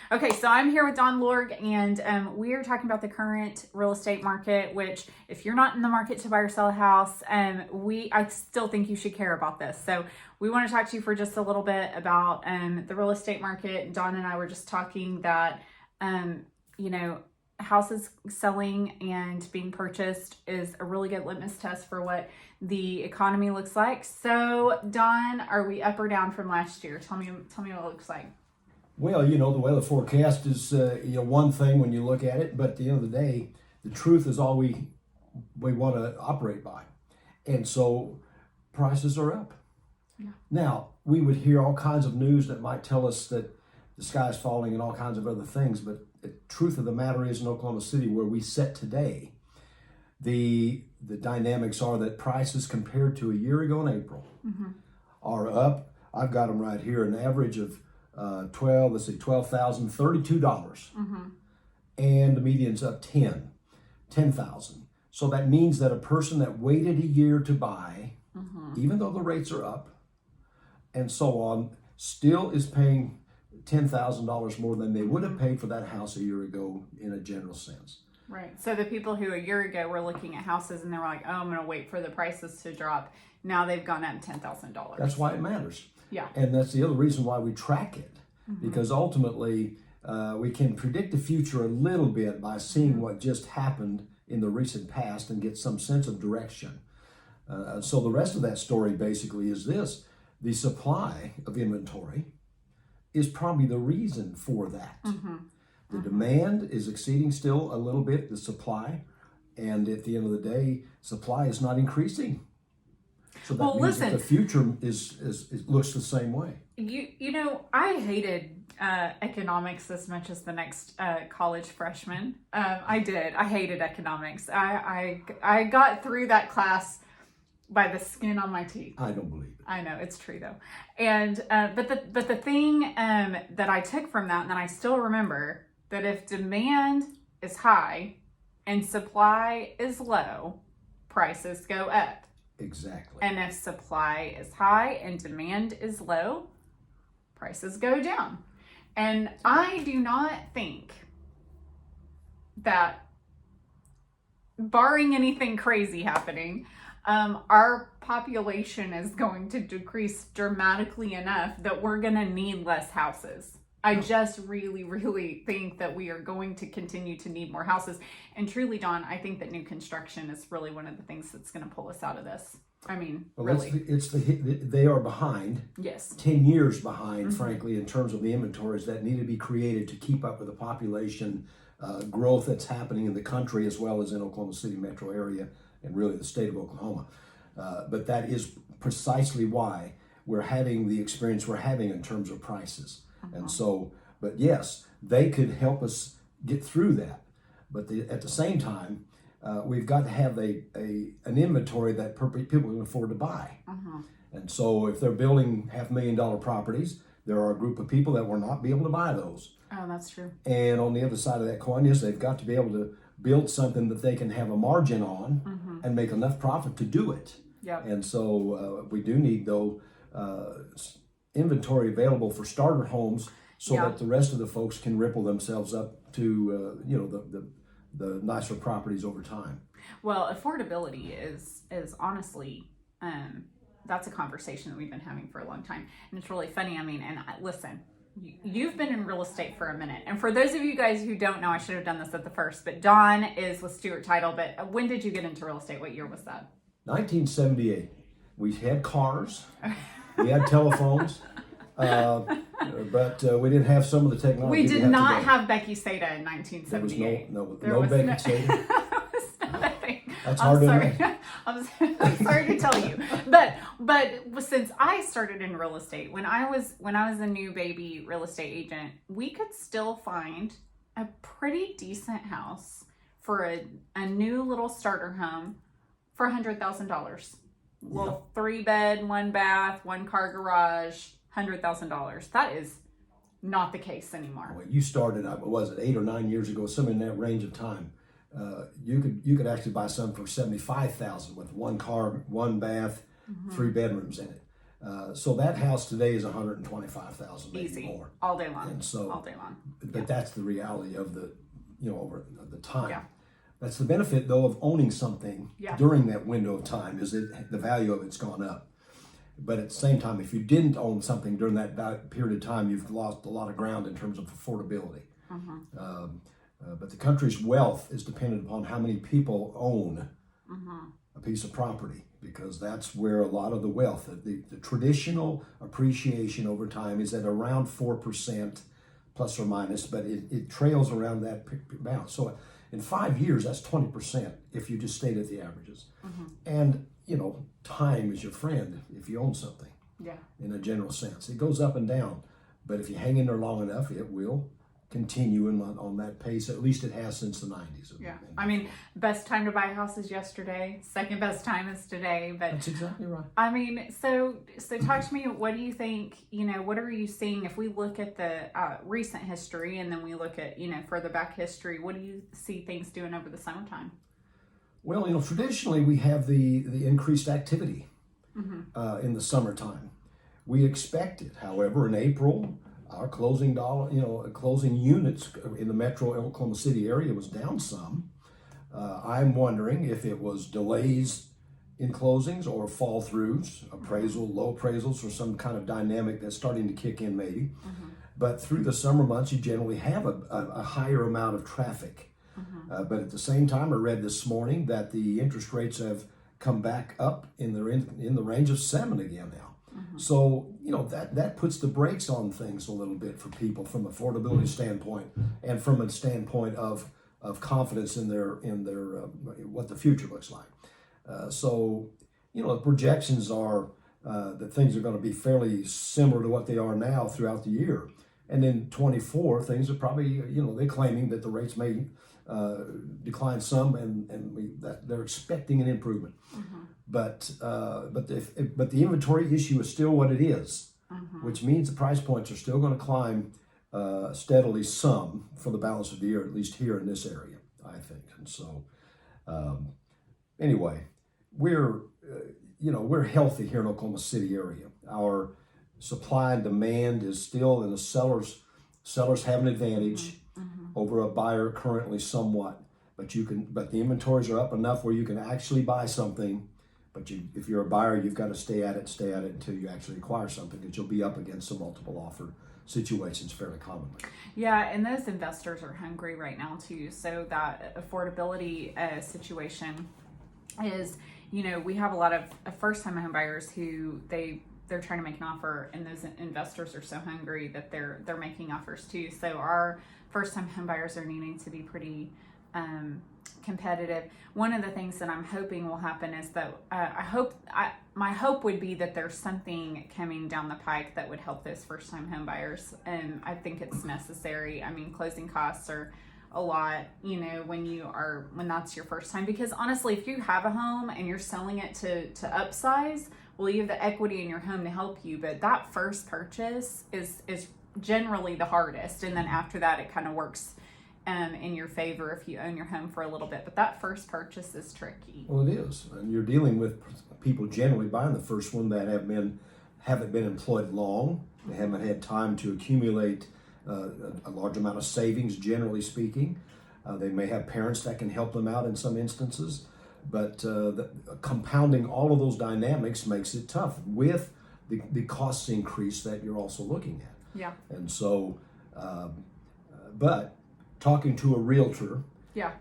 Okay, so I'm here with Don Lorg, and we are talking about the current real estate market, which if you're not in the market to buy or sell a house, I still think you should care about this. So we want to talk to you for just a little bit about the real estate market. Don and I were just talking that, houses selling and being purchased is a really good litmus test for what the economy looks like. So Don, are we up or down from last year? Tell me what it looks like. Well, the weather forecast is one thing when you look at it, but at the end of the day, the truth is all we want to operate by. And so prices are up. Yeah. Now, we would hear all kinds of news that might tell us that the sky is falling and all kinds of other things, but the truth of the matter is in Oklahoma City, where we sit today, the dynamics are that prices compared to a year ago in April are up. I've got them right here, an average of $12,032, and the median's up 10,000. So that means that a person that waited a year to buy, even though the rates are up and so on, still is paying $10,000 more than they would have paid for that house a year ago in a general sense. Right. So the people who a year ago were looking at houses and they were like, "Oh, I'm going to wait for the prices to drop," now they've gone up $10,000. That's why it matters. Yeah. And that's the other reason why we track it, because ultimately we can predict the future a little bit by seeing what just happened in the recent past and get some sense of direction. So the rest of that story basically is this: the supply of inventory is probably the reason for that. The demand is exceeding still a little bit the supply, and at the end of the day, supply is not increasing. So that means that the future is looks the same way. I hated economics as much as the next college freshman. I did. I hated economics. I got through that class by the skin on my teeth. I don't believe it. I know, it's true though. And but the thing that I took from that, and that I still remember, that if demand is high and supply is low, prices go up. Exactly. And if supply is high and demand is low, prices go down. And I do not think that, barring anything crazy happening, our population is going to decrease dramatically enough that we're going to need less houses. I just really, really think that we are going to continue to need more houses. And truly, Don, I think that new construction is really one of the things that's going to pull us out of this. I mean, really. They are behind. Yes. 10 years behind, frankly, in terms of the inventories that need to be created to keep up with the population growth that's happening in the country, as well as in Oklahoma City metro area and really the state of Oklahoma. But that is precisely why we're having the experience we're having in terms of prices. And so, but yes, they could help us get through that. But at the same time, we've got to have an inventory that people can afford to buy. And so if they're building $500,000 properties, there are a group of people that will not be able to buy those. Oh, that's true. And on the other side of that coin is they've got to be able to build something that they can have a margin on and make enough profit to do it. Yep. And so we do need, though, inventory available for starter homes so that the rest of the folks can ripple themselves up to the nicer properties over time. Well, affordability is honestly, that's a conversation that we've been having for a long time. And it's really funny. I mean, listen, you've been in real estate for a minute. And for those of you guys who don't know, I should have done this at the first, but Don is with Stewart Title. But when did you get into real estate? What year was that? 1978. We had cars. We had telephones, but we didn't have some of the technology. We did not have Becky Seda in 1978. No Becky Seda. That was not a thing. That's hard to sorry. know. I'm sorry to tell you, but since I started in real estate, when I was a new baby real estate agent, we could still find a pretty decent house for a new little starter home for $100,000. Well, 3-bed, 1-bath, 1-car garage, $100,000. That is not the case anymore. Well, you started, was it 8 or 9 years ago, somewhere in that range of time. You could actually buy some for $75,000 with 1 car, 1 bath, 3 bedrooms in it. So that house today is 125,000, maybe Easy. more. All day long. And so, all day long. but that's the reality of the, over the time. Yeah. That's the benefit, though, of owning something during that window of time, is that the value of it's gone up. But at the same time, if you didn't own something during that period of time, you've lost a lot of ground in terms of affordability. But the country's wealth is dependent upon how many people own a piece of property, because that's where a lot of the wealth, the traditional appreciation over time is at around 4% plus or minus, but it trails around that amount. So in 5 years, that's 20% if you just stayed at the averages. And, time is your friend if you own something. Yeah. In a general sense. It goes up and down, but if you hang in there long enough, it will continue on that pace. At least it has since the 90s. Yeah. I mean, best time to buy a house is yesterday. Second best time is today. But that's exactly right. I mean, so talk to me. What do you think? What are you seeing if we look at the recent history and then we look at further back history? What do you see things doing over the summertime? Well, traditionally we have the increased activity in the summertime. We expected, however, in April, our closing units in the metro Oklahoma City area was down some. I'm wondering if it was delays in closings or fall throughs, low appraisals, or some kind of dynamic that's starting to kick in maybe. But through the summer months, you generally have a higher amount of traffic. But at the same time, I read this morning that the interest rates have come back up in the range of 7 again now. So that puts the brakes on things a little bit for people from an affordability standpoint, and from a standpoint of confidence in their what the future looks like. So the projections are that things are going to be fairly similar to what they are now throughout the year. And in 24, things are probably they're claiming that the rates may decline some, and that they're expecting an improvement. But the inventory issue is still what it is, which means the price points are still going to climb steadily some for the balance of the year, at least here in this area, I think. And so, anyway, we're healthy here in Oklahoma City area. Our supply and demand is still in the sellers have an advantage over a buyer currently somewhat, but the inventories are up enough where you can actually buy something. But if you're a buyer, you've got to stay at it until you actually acquire something, because you'll be up against some multiple offer situations fairly commonly. Yeah, and those investors are hungry right now too. So that affordability situation is, we have a lot of first-time home buyers who they're trying to make an offer, and those investors are so hungry that they're making offers too. So our first-time home buyers are needing to be pretty competitive. One of the things that I'm hoping will happen is that my hope would be that there's something coming down the pike that would help those first-time home buyers, and I think it's necessary. I mean, closing costs are a lot, when that's your first time, because honestly, if you have a home and you're selling it to upsize, well, you have the equity in your home to help you, but that first purchase is generally the hardest, and then after that it kind of works in your favor if you own your home for a little bit. But that first purchase is tricky. Well, it is, and you're dealing with people generally buying the first one that haven't been employed long. They haven't had time to accumulate a large amount of savings, generally speaking. They may have parents that can help them out in some instances, but compounding all of those dynamics makes it tough with the cost increase that you're also looking at. Yeah. And so, but talking to a realtor,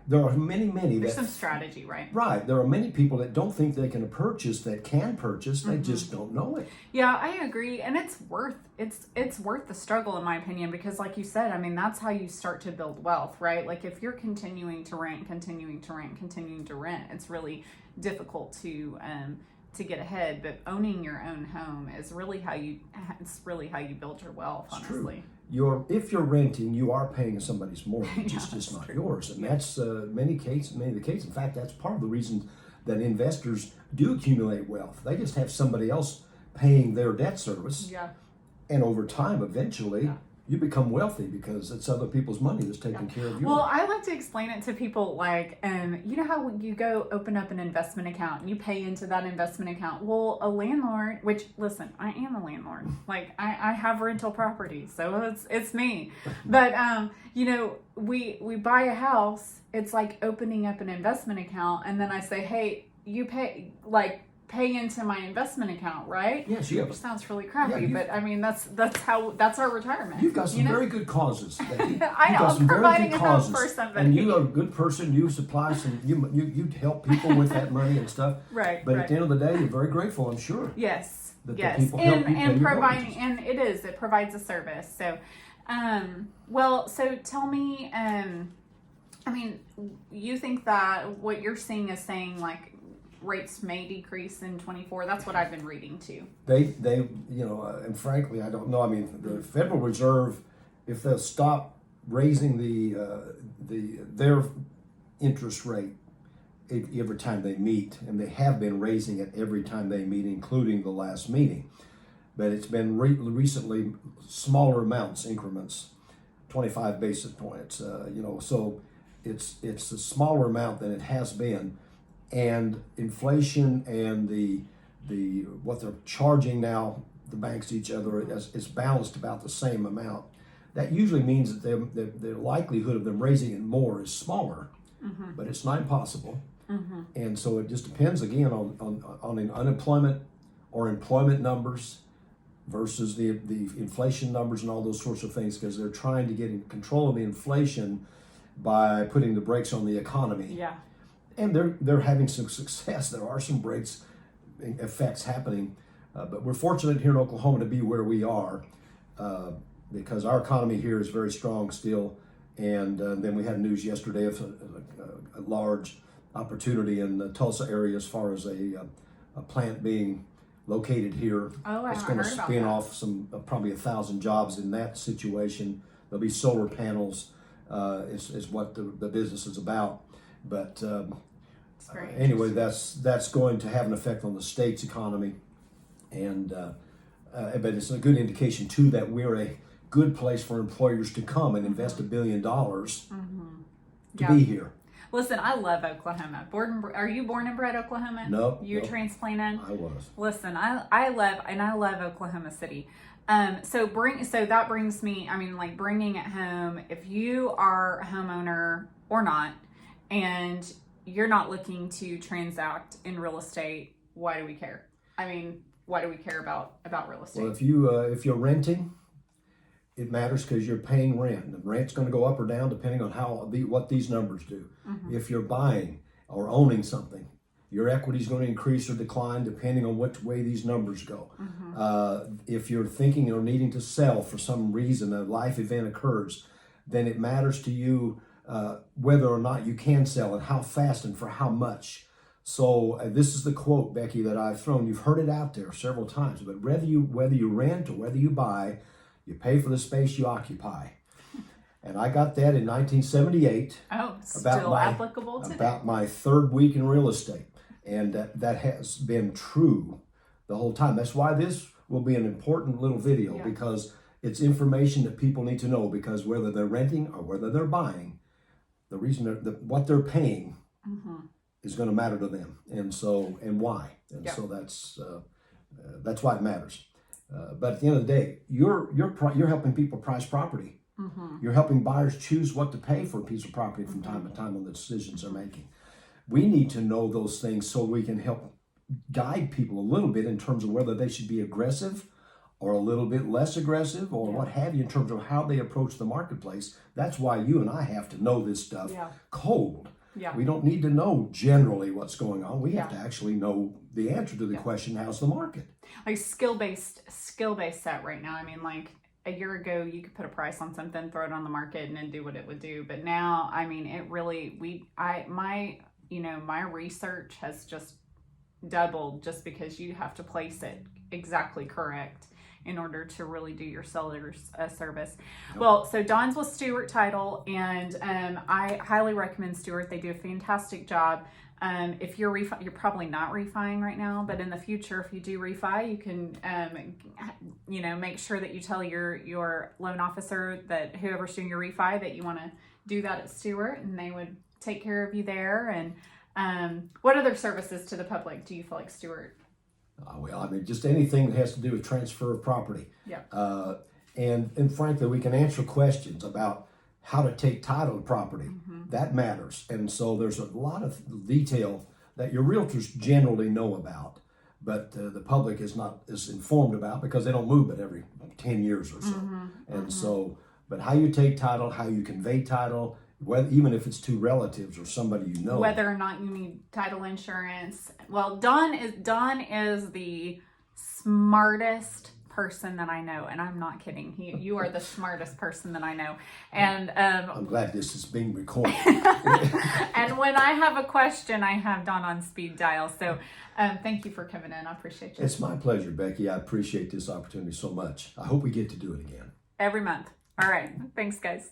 there are many There's some strategy, right? Right. There are many people that don't think they can purchase, they just don't know it. Yeah, I agree. And it's worth the struggle, in my opinion, because like you said, I mean, that's how you start to build wealth, right? Like if you're continuing to rent, it's really difficult to get ahead. But owning your own home is really how you build your wealth, honestly. If you're renting, you are paying somebody's mortgage. It's just not yours, and that's many of the cases. In fact, that's part of the reason that investors do accumulate wealth. They just have somebody else paying their debt service, and over time, eventually, you become wealthy because it's other people's money that's taking care of yours. Well, I like to explain it to people like, you know how when you go open up an investment account and you pay into that investment account? Well, a landlord, which, listen, I am a landlord. Like, I have rental property, so it's me. But, you know, we buy a house, it's like opening up an investment account, and then I say, hey, you pay into my investment account, right? Yes, you have. Which sounds really crappy, Yeah, but I mean that's our retarement. You've got some very good causes. Becky. I know. I'm providing a home for somebody, and you are a good person. You supply some. You help people with that money and stuff. Right. But right. at the end of the day, you're very grateful, I'm sure. Yes. That yes. the people help you pay and your providing, mortgages. it provides a service. So, well, so tell me, I mean, you think that what you're seeing is saying like rates may decrease in 24. That's what I've been reading too. They and frankly, I don't know. I mean, the Federal Reserve, if they'll stop raising their interest rate every time they meet, and they have been raising it every time they meet, including the last meeting, but it's been recently smaller amounts, increments, 25 basis points. So it's a smaller amount than it has been. And inflation and the what they're charging now, the banks to each other, is balanced about the same amount. That usually means that the likelihood of them raising it more is smaller, but it's not impossible. And so it just depends again on the unemployment or employment numbers versus the inflation numbers and all those sorts of things, because they're trying to get in control of the inflation by putting the brakes on the economy. Yeah. And they're having some success. There are some brakes effects happening, but we're fortunate here in Oklahoma to be where we are, because our economy here is very strong still. And then we had news yesterday of a large opportunity in the Tulsa area as far as a plant being located here. Oh, I it's haven't going to heard about spin that. off some probably 1,000 jobs in that situation. There'll be solar panels. Is what the business is about. But anyway, that's going to have an effect on the state's economy, and but it's a good indication too that we're a good place for employers to come and invest $1 billion to be here. Listen, I love Oklahoma. Are you born and bred Oklahoma? No. You're transplanted? I was. Listen, I love Oklahoma City. So that brings me, I mean, like bringing it home, if you are a homeowner or not, and you're not looking to transact in real estate, why do we care? I mean, why do we care about real estate? Well, if you're renting, it matters because you're paying rent. The rent's going to go up or down depending on what these numbers do. If you're buying or owning something, your equity is going to increase or decline depending on which way these numbers go. If you're thinking or needing to sell for some reason, a life event occurs, then it matters to you whether or not you can sell and how fast and for how much. So this is the quote, Becky, that I've thrown. You've heard it out there several times, but whether you rent or whether you buy, you pay for the space you occupy. And I got that in 1978. Oh, still applicable today. About my third week in real estate. And that has been true the whole time. That's why this will be an important little video, because it's information that people need to know, because whether they're renting or whether they're buying, the reason what they're paying is going to matter to them, and why. And so that's why it matters. But at the end of the day, you're helping people price property. You're helping buyers choose what to pay for a piece of property from time to time on the decisions they're making. We need to know those things so we can help guide people a little bit in terms of whether they should be aggressive or a little bit less aggressive or what have you in terms of how they approach the marketplace. That's why you and I have to know this stuff cold. We don't need to know generally what's going on. We have to actually know the answer to the question, how's the market? Like skill-based set right now. I mean, like a year ago, you could put a price on something, throw it on the market, and then do what it would do. But now, I mean, it really, my research has just doubled just because you have to place it exactly correct. in order to really do your seller's service. Well, so Dawn's with Stewart Title, and I highly recommend Stewart. They do a fantastic job. If you're you're probably not refining right now, but in the future, if you do refi, you can, make sure that you tell your loan officer that whoever's doing your refi that you want to do that at Stewart, and they would take care of you there. And what other services to the public do you feel like Stewart? Well, I mean, just anything that has to do with transfer of property. Yeah. And frankly, we can answer questions about how to take title to property. That matters. And so there's a lot of detail that your realtors generally know about, but the public is not as informed about because they don't move it every 10 years or so. And so, but how you take title, how you convey title, whether, even if it's to relatives or somebody you know. Whether or not you need title insurance. Well, Dawn is the smartest person that I know, and I'm not kidding. You are the smartest person that I know. And I'm glad this is being recorded. and when I have a question, I have Dawn on speed dial. So thank you for coming in. I appreciate you. It's my pleasure, Becky. I appreciate this opportunity so much. I hope we get to do it again. Every month. All right. Thanks, guys.